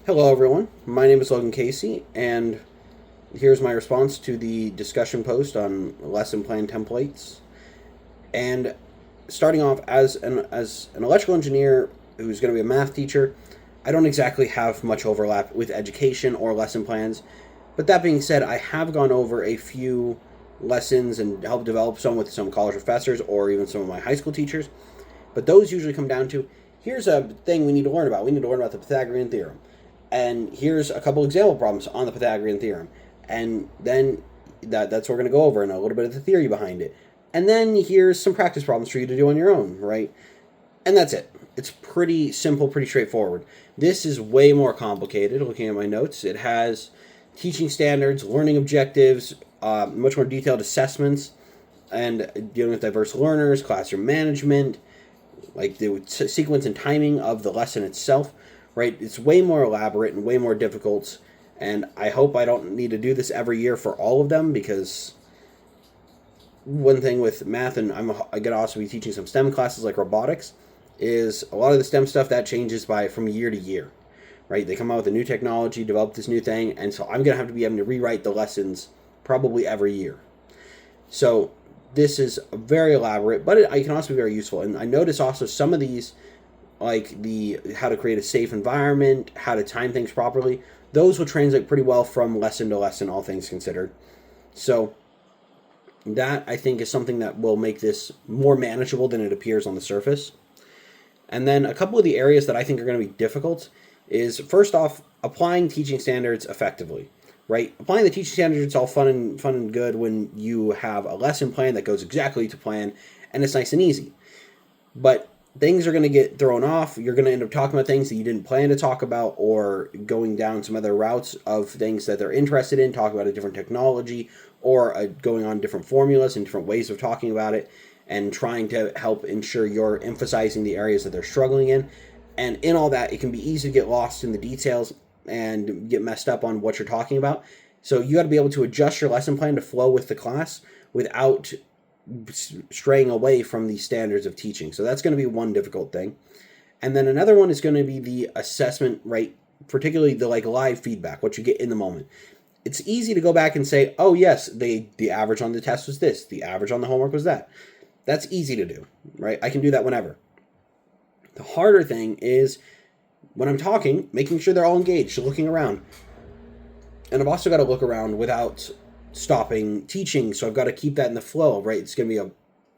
Hello, everyone. My name is Logan Casey, and here's my response to the discussion post on lesson plan templates. And starting off as an electrical engineer who's going to be a math teacher, I don't exactly have much overlap with education or lesson plans. But that being said, I have gone over a few lessons and helped develop some with some college professors or even some of my high school teachers. But those usually come down to here's a thing we need to learn about. We need to learn about the Pythagorean theorem. And here's a couple example problems on the Pythagorean theorem. And then that's what we're going to go over and a little bit of the theory behind it. And then here's some practice problems for you to do on your own, right? And that's it. It's pretty simple, pretty straightforward. This is way more complicated. Looking at my notes, it has teaching standards, learning objectives, much more detailed assessments, and dealing with diverse learners, classroom management, like the sequence and timing of the lesson itself, right? It's way more elaborate and way more difficult. And I hope I don't need to do this every year for all of them, because one thing with math, and I'm going to also be teaching some STEM classes like robotics, is a lot of the STEM stuff that changes from year to year, right? They come out with a new technology, develop this new thing, and so I'm going to have to be having to rewrite the lessons probably every year. So this is very elaborate, but it can also be very useful. And I notice also some of these, like the how to create a safe environment, how to time things properly, those will translate pretty well from lesson to lesson, all things considered. So that, I think, is something that will make this more manageable than it appears on the surface. And then a couple of the areas that I think are going to be difficult is, first off, applying teaching standards effectively, right? Applying the teaching standards is all fun and good when you have a lesson plan that goes exactly to plan and it's nice and easy. But things are going to get thrown off. You're going to end up talking about things that you didn't plan to talk about, or going down some other routes of things that they're interested in, talking about a different technology, or going on different formulas and different ways of talking about it, and trying to help ensure you're emphasizing the areas that they're struggling in. And in all that, it can be easy to get lost in the details and get messed up on what you're talking about. So you got to be able to adjust your lesson plan to flow with the class without straying away from the standards of teaching. So that's going to be one difficult thing. And then another one is going to be the assessment, right? Particularly the live feedback, what you get in the moment. It's easy to go back and say, oh yes, the average on the test was this, the average on the homework was that. That's easy to do, right? I can do that whenever. The harder thing is when I'm talking, making sure they're all engaged, looking around. And I've also got to look around without stopping teaching, so I've got to keep that in the flow, right? It's going to be a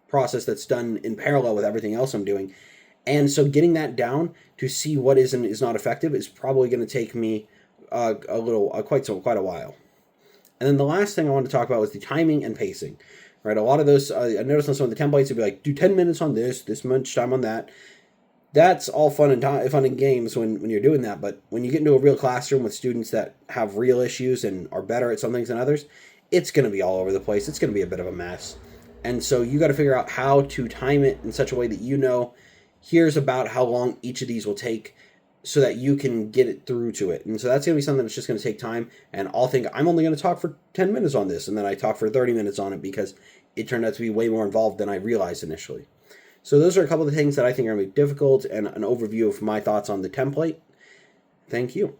process that's done in parallel with everything else I'm doing. And so getting that down to see what is and is not effective is probably going to take me quite a while. And then the last thing I want to talk about was the timing and pacing, right? A lot of those, I noticed on some of the templates, it'd be like, do 10 minutes on this much time on that. That's all fun and games when you're doing that, but when you get into a real classroom with students that have real issues and are better at some things than others, it's going to be all over the place. It's going to be a bit of a mess. And so you got to figure out how to time it in such a way that here's about how long each of these will take, so that you can get it through to it. And so that's going to be something that's just going to take time. And I'll think I'm only going to talk for 10 minutes on this, and then I talk for 30 minutes on it because it turned out to be way more involved than I realized initially. So those are a couple of the things that I think are going to be difficult, and an overview of my thoughts on the template. Thank you.